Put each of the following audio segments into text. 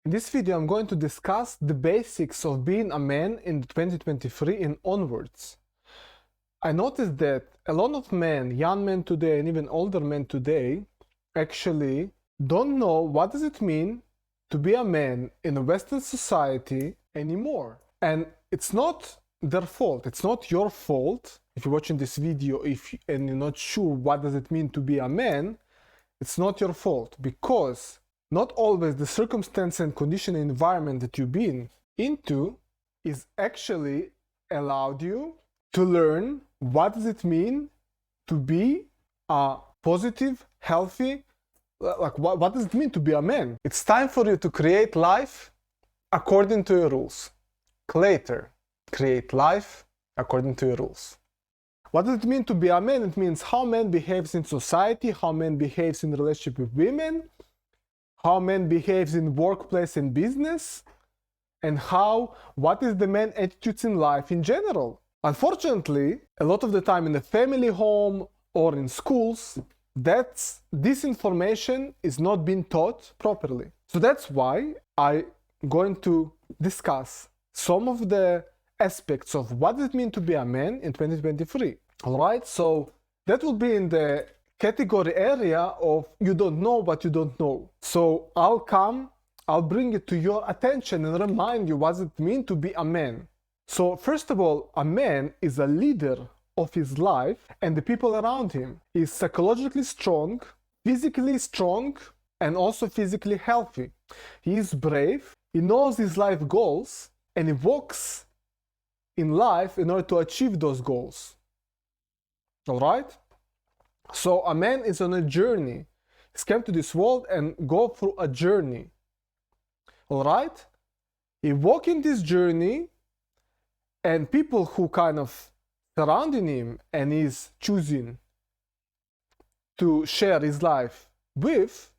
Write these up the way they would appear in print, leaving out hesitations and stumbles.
In this video, I'm going to discuss the basics of being a man in 2023 and onwards. I noticed that a lot of men, young men today and even older men today, actually don't know what does it mean to be a man in a Western society anymore. And it's not their fault. It's not your fault. If you're watching this video and you're not sure what does it mean to be a man, it's not your fault, because not always the circumstance and condition and environment that you've been into is actually allowed you to learn what does it mean to be a positive, healthy, like what does it mean to be a man? It's time for you to create life according to your rules. CLATYR, create life according to your rules. What does it mean to be a man? It means how man behaves in society, how man behaves in relationship with women, how man behaves in workplace and business, and what is the man attitudes in life in general. Unfortunately, a lot of the time in the family home or in schools, this information is not being taught properly. So that's why I'm going to discuss some of the aspects of what does it mean to be a man in 2023. All right, so that will be in the category area of you don't know what you don't know. So I'll bring it to your attention and remind you what does it mean to be a man. So first of all, a man is a leader of his life and the people around him. He is psychologically strong, physically strong, and also physically healthy. He is brave, he knows his life goals, and he walks in life in order to achieve those goals. All right? So a man is on a journey. He's come to this world and go through a journey. All right? He walk in this journey, and people who kind of surrounding him and he's choosing to share his life with,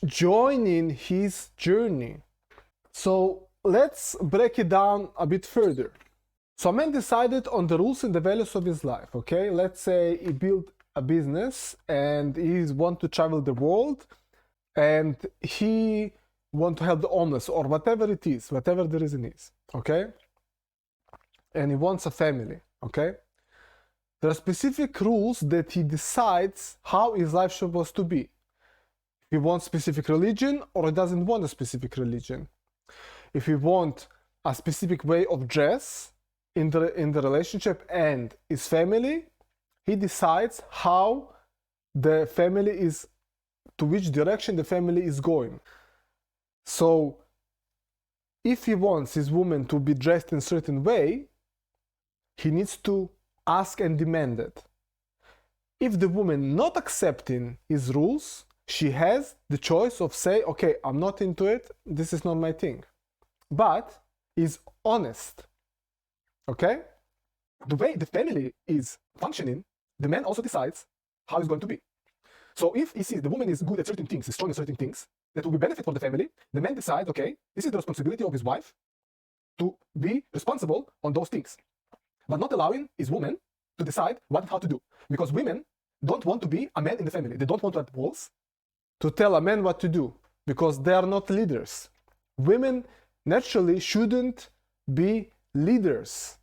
joining his journey. So let's break it down a bit further. So a man decided on the rules and the values of his life, okay? Let's say he built a business and he wants to travel the world and he wants to help the homeless or whatever it is, whatever the reason is, okay? And he wants a family, okay? There are specific rules that he decides how his life is supposed to be. He wants specific religion or he doesn't want a specific religion. If he wants a specific way of dress in the relationship and his family, he decides how the family is, to which direction the family is going. So if he wants his woman to be dressed in a certain way, he needs to ask and demand it. If the woman not accepting his rules, she has the choice of say, okay, I'm not into it, this is not my thing. But is honest, okay? The way the family is functioning, the man also decides how it's going to be. So if he sees the woman is good at certain things, is strong at certain things, that will be benefit for the family, the man decides, okay, this is the responsibility of his wife to be responsible on those things, but not allowing his woman to decide what and how to do. Because women don't want to be a man in the family. They don't want to have walls to tell a man what to do, because they are not leaders. Women naturally shouldn't be leaders.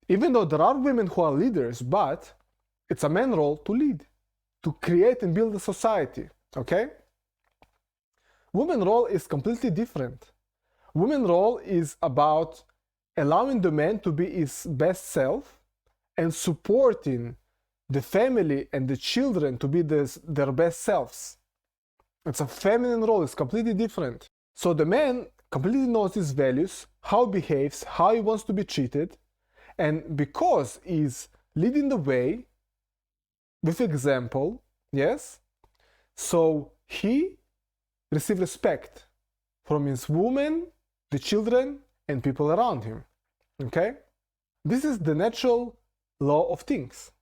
Even though there are women who are leaders, but it's a man's role to lead, to create and build a society, okay? Women's role is completely different. Women's role is about allowing the man to be his best self and supporting the family and the children to be their best selves. It's a feminine role, it's completely different. So the man completely knows his values, how he behaves, how he wants to be treated, and because he's leading the way with example, yes, so he receives respect from his woman, the children, and people around him, okay? This is the natural law of things.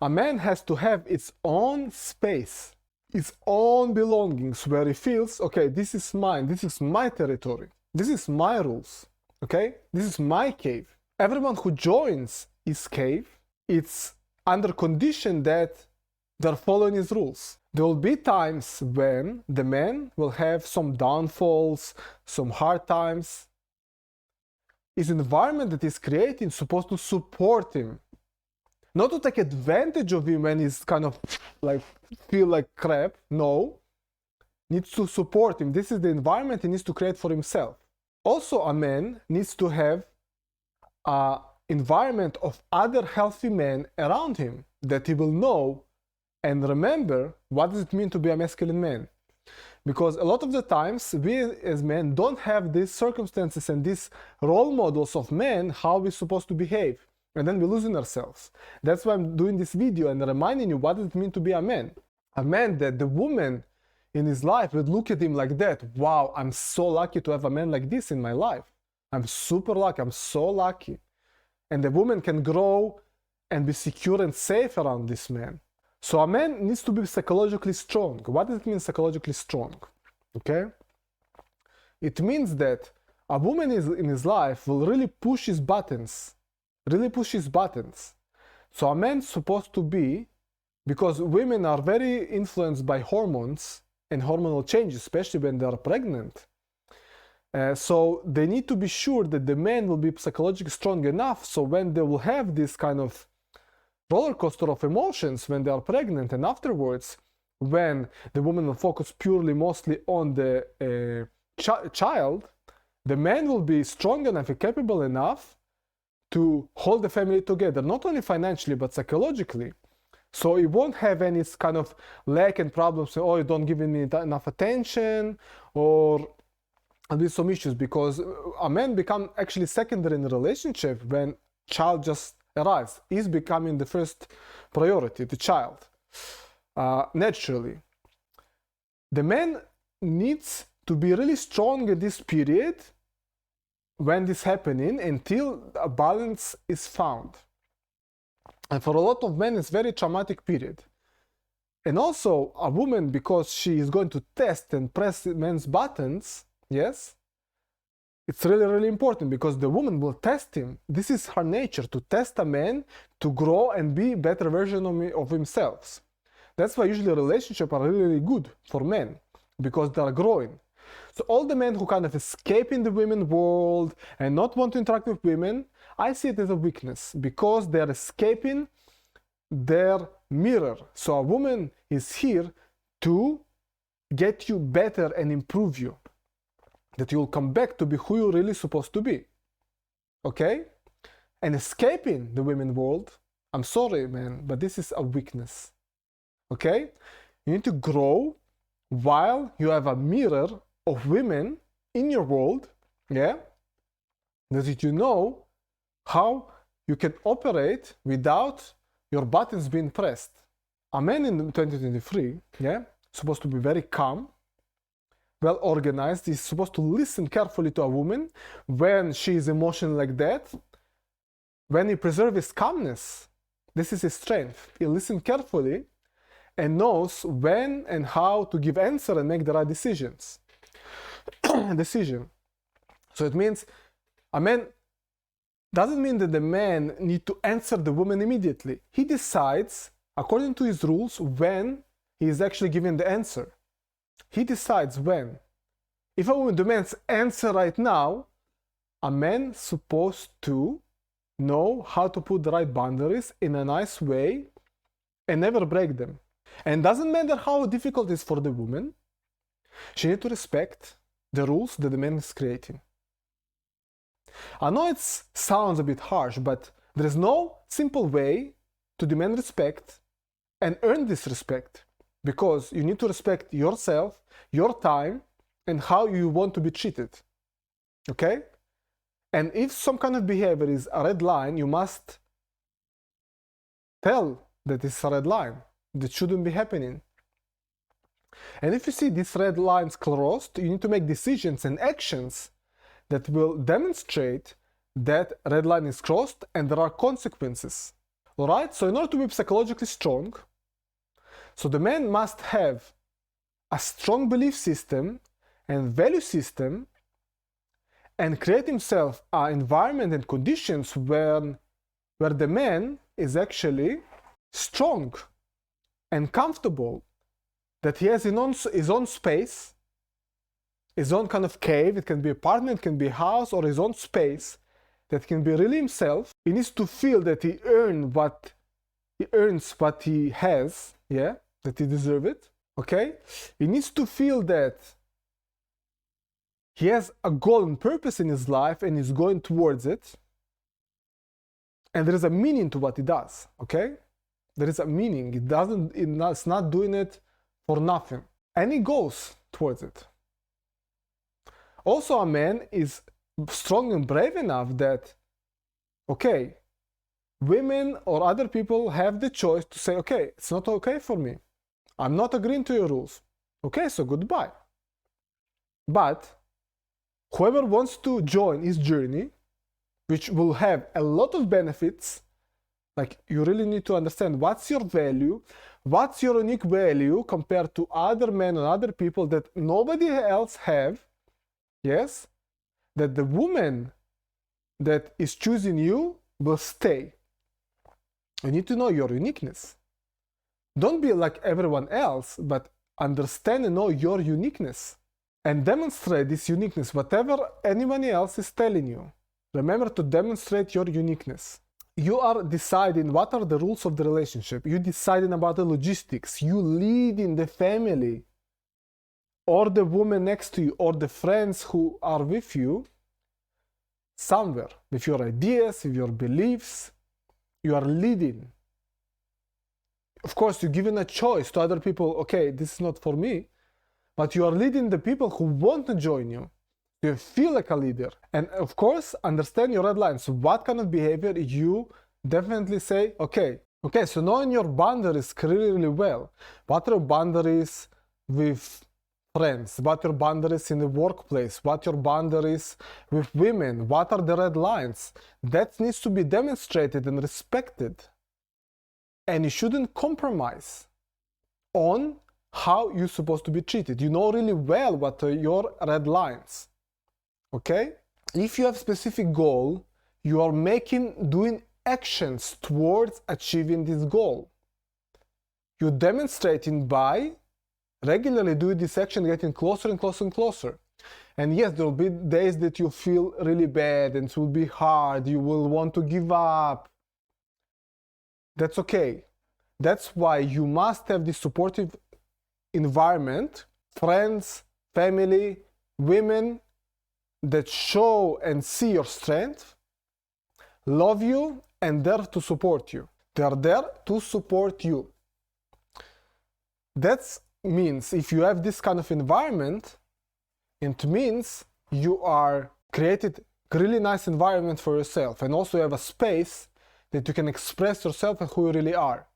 A man has to have its own space, its own belongings, where he feels, okay, this is mine, this is my territory, this is my rules, okay? This is my cave. Everyone who joins his cave, it's under condition that they're following his rules. There will be times when the man will have some downfalls, some hard times. His environment that he's creating is supposed to support him, not to take advantage of him when he's kind of like feel like crap. No, needs to support him. This is the environment he needs to create for himself. Also, a man needs to have an environment of other healthy men around him that he will know and remember what does it mean to be a masculine man. Because a lot of the times we as men don't have these circumstances and these role models of men how we're supposed to behave, and then we're losing ourselves. That's why I'm doing this video and reminding you what does it mean to be a man. A man that the woman in his life would look at him like that. Wow, I'm so lucky to have a man like this in my life. I'm super lucky, I'm so lucky. And the woman can grow and be secure and safe around this man. So a man needs to be psychologically strong. What does it mean psychologically strong? Okay? It means that a woman in his life will really push his buttons. So a man's supposed to be, because women are very influenced by hormones and hormonal changes, especially when they are pregnant. So they need to be sure that the man will be psychologically strong enough so when they will have this kind of roller coaster of emotions when they are pregnant and afterwards, when the woman will focus purely mostly on the child, the man will be strong enough and capable enough to hold the family together, not only financially but psychologically. So he won't have any kind of lack and problems, oh, you don't give me enough attention, or there's some issues, because a man become actually secondary in a relationship when child just arrives. He's becoming the first priority, the child, naturally. The man needs to be really strong in this period when this is happening until a balance is found. And for a lot of men, it's a very traumatic period. And also a woman, because she is going to test and press men's buttons, yes, it's really, really important, because the woman will test him. This is her nature, to test a man to grow and be a better version of himself. That's why usually relationships are really, really good for men, because they are growing. So all the men who kind of escape in the women world and not want to interact with women, I see it as a weakness, because they are escaping their mirror. So a woman is here to get you better and improve you, that you'll come back to be who you're really supposed to be. Okay? And escaping the women world, I'm sorry, man, but this is a weakness. Okay? You need to grow while you have a mirror of women in your world, yeah? That you know how you can operate without your buttons being pressed. A man in 2023, yeah, supposed to be very calm, well organized. He's supposed to listen carefully to a woman when she is emotional like that. When he preserves his calmness, this is his strength. He listens carefully and knows when and how to give answer and make the right decisions. So it means a man doesn't mean that the man need to answer the woman immediately. He decides according to his rules when he is actually giving the answer. He decides when. If a woman demands answer right now, a man supposed to know how to put the right boundaries in a nice way and never break them. And doesn't matter how difficult it is for the woman, she needs to respect the rules that the man is creating. I know it sounds a bit harsh, but there is no simple way to demand respect and earn this respect, because you need to respect yourself, your time, and how you want to be treated. Okay? And if some kind of behavior is a red line, you must tell that it's a red line, that shouldn't be happening. And if you see these red lines crossed, you need to make decisions and actions that will demonstrate that red line is crossed and there are consequences. Alright? So in order to be psychologically strong, so the man must have a strong belief system and value system and create himself an environment and conditions where the man is actually strong and comfortable that he has his own space, his own kind of cave. It can be apartment, it can be a house, or his own space that can be really himself. He needs to feel that he earns what he has, yeah, that he deserves it, okay? He needs to feel that he has a goal and purpose in his life and is going towards it. And there is a meaning to what he does, okay? There is a meaning. It's not doing it for nothing. And he goes towards it. Also, a man is strong and brave enough that, okay, women or other people have the choice to say, okay, it's not okay for me. I'm not agreeing to your rules. Okay, so goodbye. But whoever wants to join his journey, which will have a lot of benefits, like you really need to understand what's your value, what's your unique value compared to other men and other people that nobody else have, yes, that the woman that is choosing you will stay. You need to know your uniqueness. Don't be like everyone else, but understand and know your uniqueness and demonstrate this uniqueness, whatever anyone else is telling you. Remember to demonstrate your uniqueness. You are deciding what are the rules of the relationship. You're deciding about the logistics. You lead in the family or the woman next to you or the friends who are with you somewhere with your ideas, with your beliefs. You are leading. Of course, you're giving a choice to other people. Okay, this is not for me, but you are leading the people who want to join you. You feel like a leader. And of course, understand your red lines. What kind of behavior you definitely say, okay, so knowing your boundaries really, really well. What are your boundaries with friends? What are your boundaries in the workplace? What are your boundaries with women? What are the red lines? That needs to be demonstrated and respected. And you shouldn't compromise on how you're supposed to be treated. You know really well what are your red lines. Okay? If you have a specific goal, you are doing actions towards achieving this goal. You're demonstrating by regularly doing this action, getting closer and closer and closer. And yes, there will be days that you feel really bad and it will be hard. You will want to give up. That's okay. That's why you must have this supportive environment, friends, family, women, that show and see your strength, love you, and there to support you. They are there to support you. That means if you have this kind of environment, it means you are created a really nice environment for yourself, and also you have a space that you can express yourself and who you really are.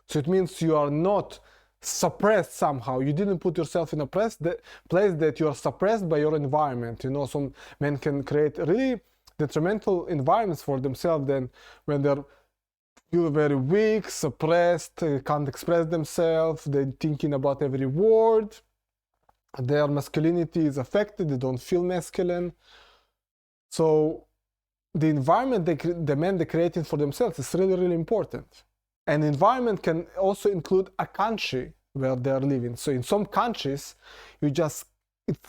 So it means you are not suppressed somehow. You didn't put yourself in a place that you are suppressed by your environment. You know, some men can create really detrimental environments for themselves then when they're feel very weak, suppressed, can't express themselves, they're thinking about every word, their masculinity is affected, they don't feel masculine. So the environment the men they created for themselves is really, really important. And environment can also include a country where they are living. So in some countries, it's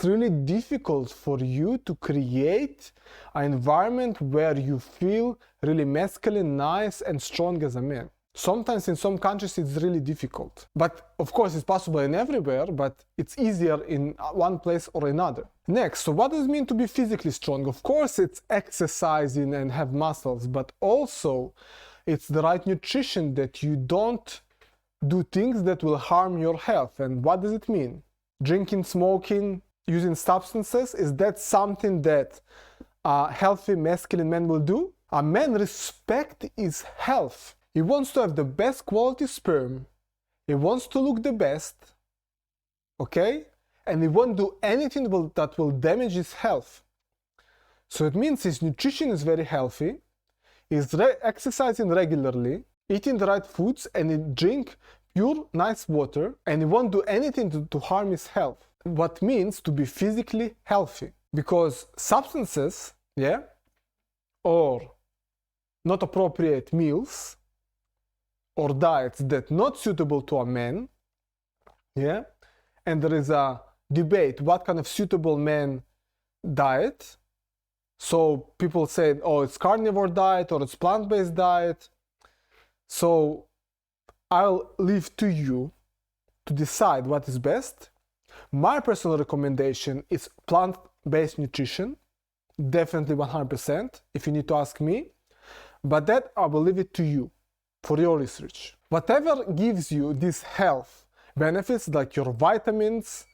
really difficult for you to create an environment where you feel really masculine, nice, and strong as a man. Sometimes in some countries it's really difficult. But of course it's possible in everywhere, but it's easier in one place or another. Next, so what does it mean to be physically strong? Of course it's exercising and have muscles, but also it's the right nutrition, that you don't do things that will harm your health. And what does it mean? Drinking, smoking, using substances, is that something that a healthy masculine man will do? A man respects his health. He wants to have the best quality sperm. He wants to look the best. Okay? And he won't do anything that will damage his health. So it means his nutrition is very healthy. He's exercising regularly, eating the right foods, and he drink pure, nice water, and he won't do anything to harm his health. What means to be physically healthy. Because substances, yeah, or not appropriate meals, or diets that not suitable to a man, yeah, and there is a debate what kind of suitable man diet. So people say, oh, it's carnivore diet or it's plant-based diet. So I'll leave to you to decide what is best. My personal recommendation is plant-based nutrition, definitely 100% if you need to ask me, but that I will leave it to you for your research. Whatever gives you these health benefits, like your vitamins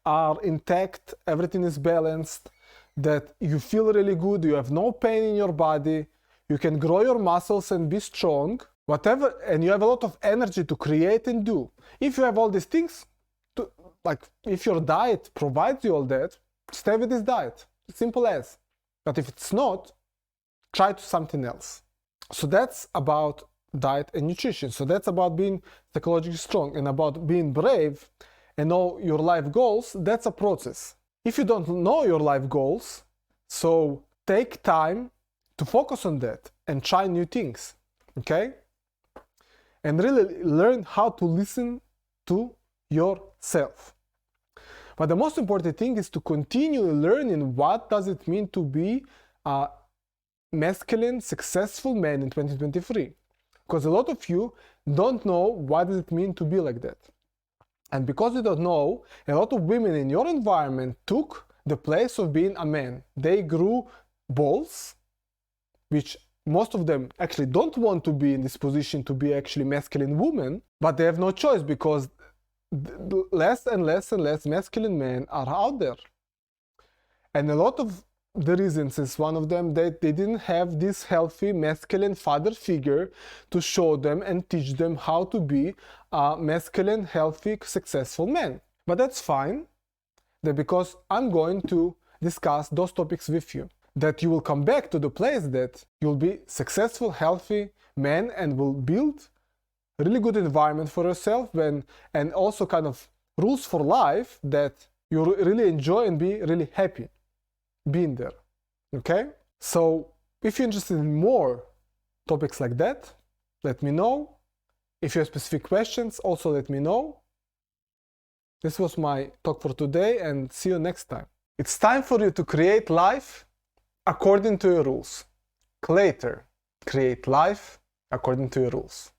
are intact, everything is balanced, that you feel really good, you have no pain in your body, you can grow your muscles and be strong, whatever, and you have a lot of energy to create and do. If you have all these things, like if your diet provides you all that, stay with this diet. Simple as. But if it's not, try to something else. So that's about diet and nutrition. So that's about being psychologically strong, and about being brave and know your life goals. That's a process. If you don't know your life goals, so take time to focus on that and try new things, okay? And really learn how to listen to yourself. But the most important thing is to continue learning what does it mean to be a masculine, successful man in 2023. Because a lot of you don't know what does it mean to be like that. And because you don't know, a lot of women in your environment took the place of being a man. They grew balls, which most of them actually don't want to be in this position to be actually masculine women, but they have no choice because less and less and less masculine men are out there. And a lot of the reasons is one of them that they didn't have this healthy masculine father figure to show them and teach them how to be a masculine, healthy, successful man. But that's fine, that because I'm going to discuss those topics with you, that you will come back to the place that you'll be successful, healthy man and will build a really good environment for yourself and also kind of rules for life that you really enjoy and be really happy being there, okay? So if you're interested in more topics like that, let me know. If you have specific questions, also let me know. This was my talk for today, and see you next time. It's time for you to create life according to your rules. CLATYR, create life according to your rules.